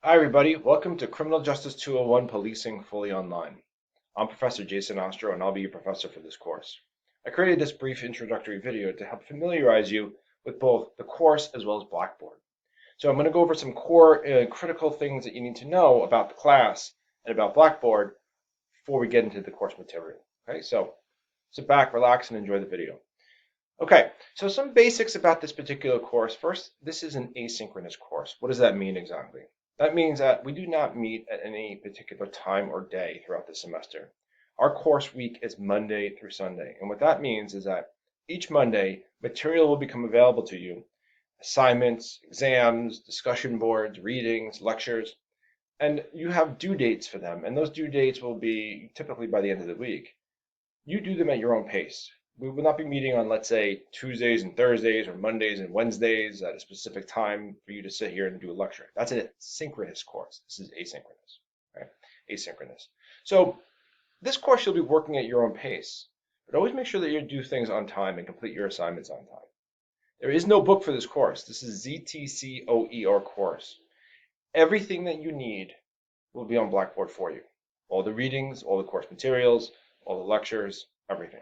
Hi, everybody. Welcome to Criminal Justice 201 Policing Fully Online. I'm Professor Jason Ostro, and I'll be your professor for this course. I created this brief introductory video to help familiarize you with both the course as well as Blackboard. So I'm going to go over some core critical things that you need to know about the class and about Blackboard before we get into the course material. Okay, so sit back, relax, and enjoy the video. Okay, so some basics about this particular course. First, this is an asynchronous course. What does that mean exactly? That means that we do not meet at any particular time or day throughout the semester. Our course week is Monday through Sunday. And what that means is that each Monday, material will become available to you. Assignments, exams, discussion boards, readings, lectures, and you have due dates for them. And those due dates will be typically by the end of the week. You do them at your own pace. We will not be meeting on, let's say, Tuesdays and Thursdays or Mondays and Wednesdays at a specific time for you to sit here and do a lecture. That's a synchronous course. This is asynchronous, right? Asynchronous. So this course you'll be working at your own pace, but always make sure that you do things on time and complete your assignments on time. There is no book for this course. This is ZTCOER course. Everything that you need will be on Blackboard for you. All the readings, all the course materials, all the lectures, everything.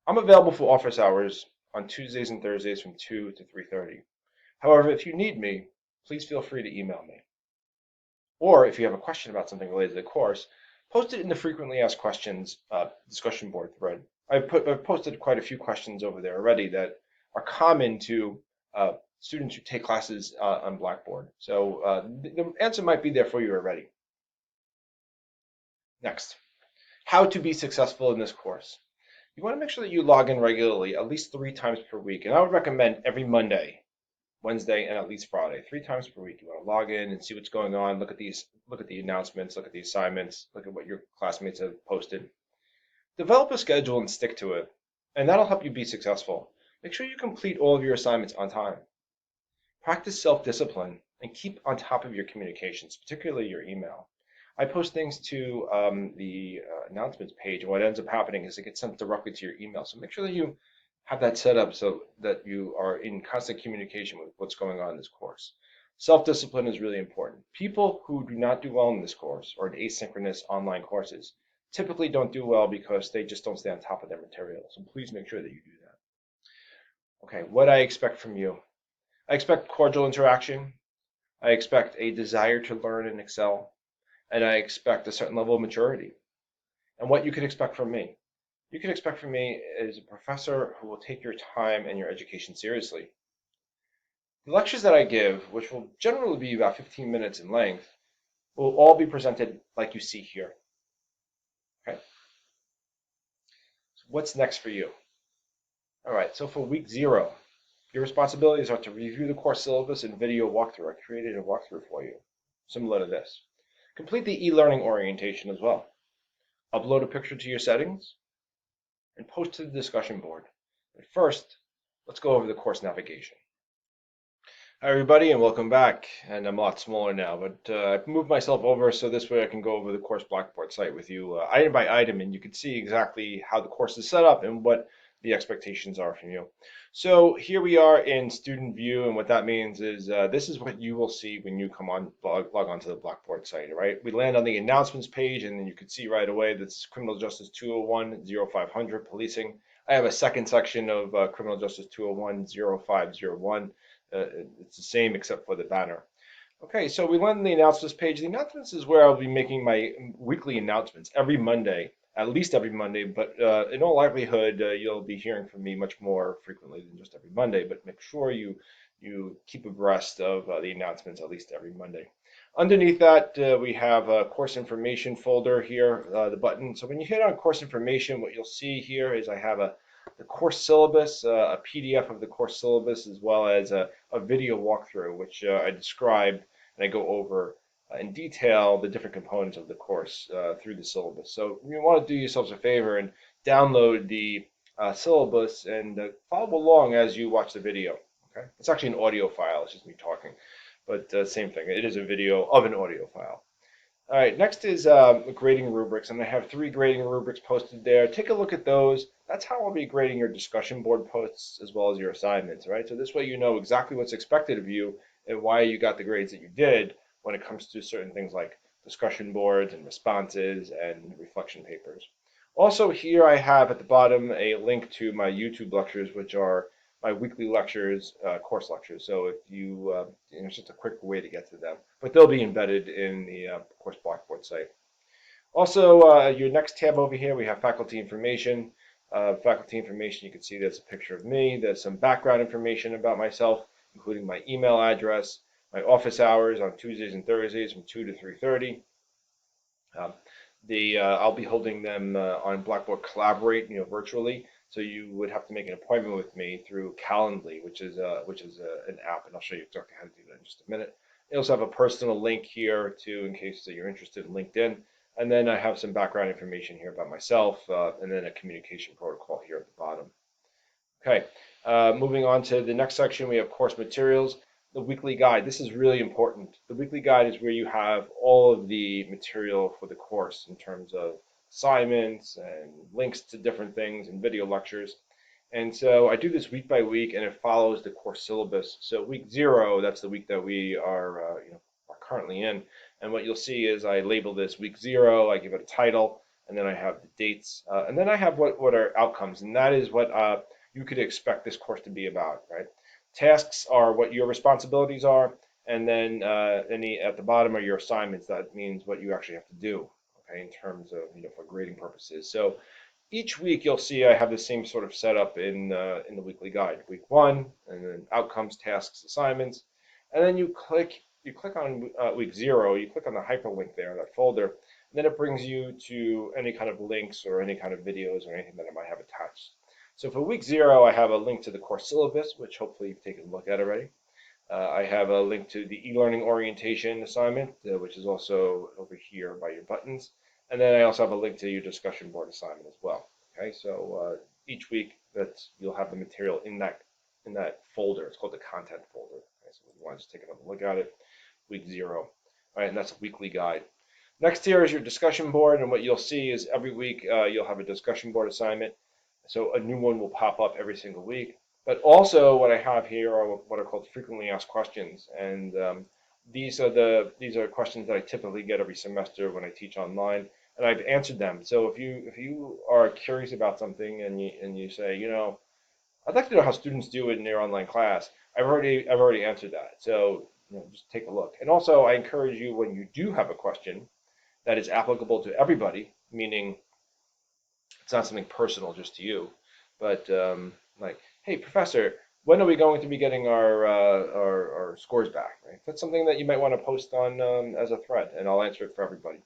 I'm available for office hours on Tuesdays and Thursdays from 2 to 3:30. However, if you need me, please feel free to email me. Or if you have a question about something related to the course, post it in the frequently asked questions discussion board thread. I've posted quite a few questions over there already that are common to students who take classes on Blackboard. So the answer might be there for you already. Next, how to be successful in this course. You want to make sure that you log in regularly, at least 3 times per week. And I would recommend every Monday, Wednesday, and at least Friday, 3 times per week. You want to log in and see what's going on, look at the announcements, look at the assignments, look at what your classmates have posted. Develop a schedule and stick to it, and that'll help you be successful. Make sure you complete all of your assignments on time. Practice self-discipline and keep on top of your communications, particularly your email. I post things to the announcements page, and what ends up happening is it gets sent directly to your email. So make sure that you have that set up so that you are in constant communication with what's going on in this course. Self-discipline is really important. People who do not do well in this course or in asynchronous online courses typically don't do well because they just don't stay on top of their material. So please make sure that you do that. Okay, what I expect from you. I expect cordial interaction. I expect a desire to learn and excel. And I expect a certain level of maturity. And what you can expect from me. You can expect from me is a professor who will take your time and your education seriously. The lectures that I give, which will generally be about 15 minutes in length, will all be presented like you see here. Okay? So what's next for you? All right, so for week 0, your responsibilities are to review the course syllabus and video walkthrough. I created a walkthrough for you, similar to this. Complete the e-learning orientation as well. Upload a picture to your settings and post to the discussion board. But first, let's go over the course navigation. Hi everybody and welcome back. And I'm a lot smaller now, but I've moved myself over so this way I can go over the course Blackboard site with you item by item, and you can see exactly how the course is set up and what the expectations are from you. So here we are in student view, and what that means is this is what you will see when you come on log onto the Blackboard site, right? We land on the announcements page, and then you can see right away that's Criminal Justice 201 0500 policing. I have a second section of Criminal Justice 201 0501. It's the same except for the banner. Okay, so we land on the announcements page. The announcements is where I'll be making my weekly announcements every Monday, at least every Monday, but in all likelihood, you'll be hearing from me much more frequently than just every Monday, but make sure you keep abreast of the announcements at least every Monday. Underneath that, we have a course information folder here, the button. So when you hit on course information, what you'll see here is I have the course syllabus, a PDF of the course syllabus, as well as a video walkthrough, which I describe and I go over in detail the different components of the course through the syllabus. So you want to do yourselves a favor and download the syllabus and follow along as you watch the video. Okay, it's actually an audio file. It's just me talking, but same thing. It is a video of an audio file. All right, next is grading rubrics, and I have 3 grading rubrics posted there. Take a look at those. That's how I'll be grading your discussion board posts as well as your assignments, right? So this way you know exactly what's expected of you and why you got the grades that you did when it comes to certain things like discussion boards and responses and reflection papers. Also here I have at the bottom a link to my YouTube lectures, which are my weekly lectures, course lectures. So if you, it's just a quick way to get to them, but they'll be embedded in the course Blackboard site. Also, your next tab over here, we have faculty information. Faculty information, you can see there's a picture of me. There's some background information about myself, including my email address, my office hours on Tuesdays and Thursdays from 2 to 3:30. I'll be holding them on Blackboard Collaborate, virtually. So you would have to make an appointment with me through Calendly, which is an app, and I'll show you exactly how to do that in just a minute. I also have a personal link here too, in case that you're interested in LinkedIn. And then I have some background information here about myself, and then a communication protocol here at the bottom. Okay, moving on to the next section, we have course materials. The weekly guide. This is really important. The weekly guide is where you have all of the material for the course in terms of assignments and links to different things and video lectures. And so I do this week by week, and it follows the course syllabus. So week 0, that's the week that we are currently in. And what you'll see is I label this week 0. I give it a title, and then I have the dates, and then I have what are outcomes, and that is what you could expect this course to be about, right? Tasks are what your responsibilities are, and then at the bottom are your assignments. That means what you actually have to do, okay, in terms of for grading purposes. So each week you'll see I have the same sort of setup in the weekly guide. Week 1, and then outcomes, tasks, assignments, and then you click on week 0. You click on the hyperlink there, that folder, and then it brings you to any kind of links or any kind of videos or anything that I might have attached. So for week 0, I have a link to the course syllabus, which hopefully you've taken a look at already. I have a link to the e-learning orientation assignment, which is also over here by your buttons. And then I also have a link to your discussion board assignment as well. Okay, so each week you'll have the material in that folder. It's called the content folder. Okay, so if you want to just take another look at it, week 0. All right, and that's a weekly guide. Next here is your discussion board, and what you'll see is every week you'll have a discussion board assignment. So a new one will pop up every single week. But also what I have here are what are called frequently asked questions. And these are questions that I typically get every semester when I teach online. And I've answered them. So if you are curious about something and you say, I'd like to know how students do it in their online class, I've already answered that. So just take a look. And also I encourage you, when you do have a question that is applicable to everybody, meaning it's not something personal just to you, but like, hey, professor, when are we going to be getting our scores back? Right? That's something that you might want to post on as a thread, and I'll answer it for everybody.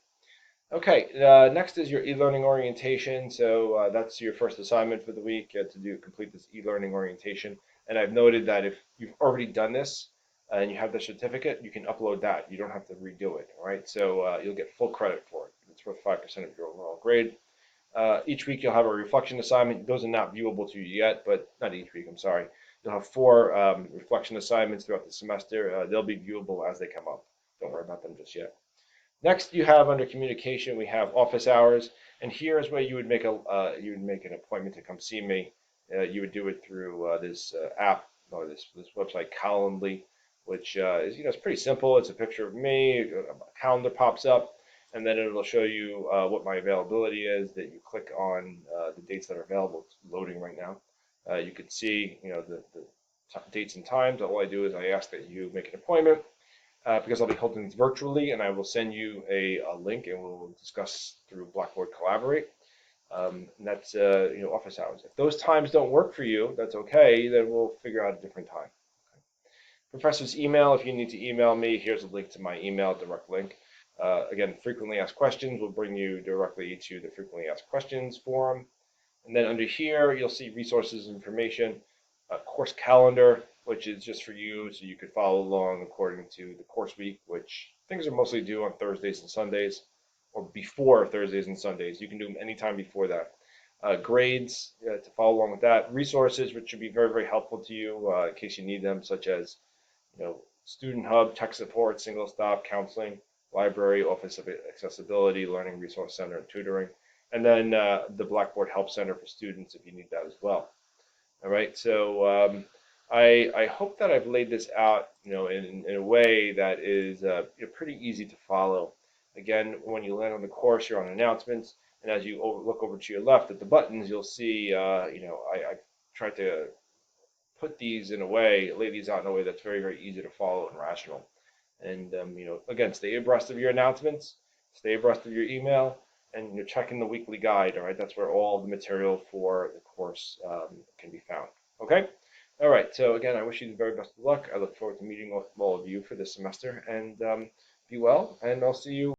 Okay, next is your e-learning orientation. So that's your first assignment for the week, to complete this e-learning orientation. And I've noted that if you've already done this and you have the certificate, you can upload that. You don't have to redo it. All right, so you'll get full credit for it. It's worth 5% of your overall grade. Each week you'll have a reflection assignment. Those are not viewable to you yet, but not each week, I'm sorry. You'll have 4 reflection assignments throughout the semester. They'll be viewable as they come up. Don't worry about them just yet. Next, you have under communication, we have office hours, and here is where you would make an appointment to come see me. You would do it through this app or this website, Calendly, which is it's pretty simple. It's a picture of me. A calendar pops up, and then it'll show you what my availability is. That you click on the dates that are available. It's loading right now. You can see the dates and times. All I do is I ask that you make an appointment. Because I'll be holding these virtually, and I will send you a link, and we'll discuss through Blackboard Collaborate. And that's office hours. If those times don't work for you, that's okay. Then we'll figure out a different time. Okay. Professor's email. If you need to email me, here's a link to my email, direct link. Again, frequently asked questions will bring you directly to the frequently asked questions forum. And then under here, you'll see resources and information, course calendar, which is just for you, so you could follow along according to the course week, which things are mostly due on Thursdays and Sundays, or before Thursdays and Sundays. You can do them anytime before that. Grades to follow along with that. Resources, which should be very, very helpful to you in case you need them, such as Student Hub, tech support, single stop, counseling, library, Office of Accessibility, Learning Resource Center, and tutoring. And then the Blackboard Help Center for students if you need that as well. All right, so I hope that I've laid this out, in a way that is pretty easy to follow. Again, when you land on the course, you're on announcements, and as you look over to your left at the buttons, you'll see, I've tried to put these in a way, lay these out in a way that's very, very easy to follow and rational. And again, stay abreast of your announcements, stay abreast of your email, and you're checking the weekly guide. All right, that's where all the material for the course can be found. Okay. All right. So again, I wish you the very best of luck. I look forward to meeting with all of you for this semester, and be well. And I'll see you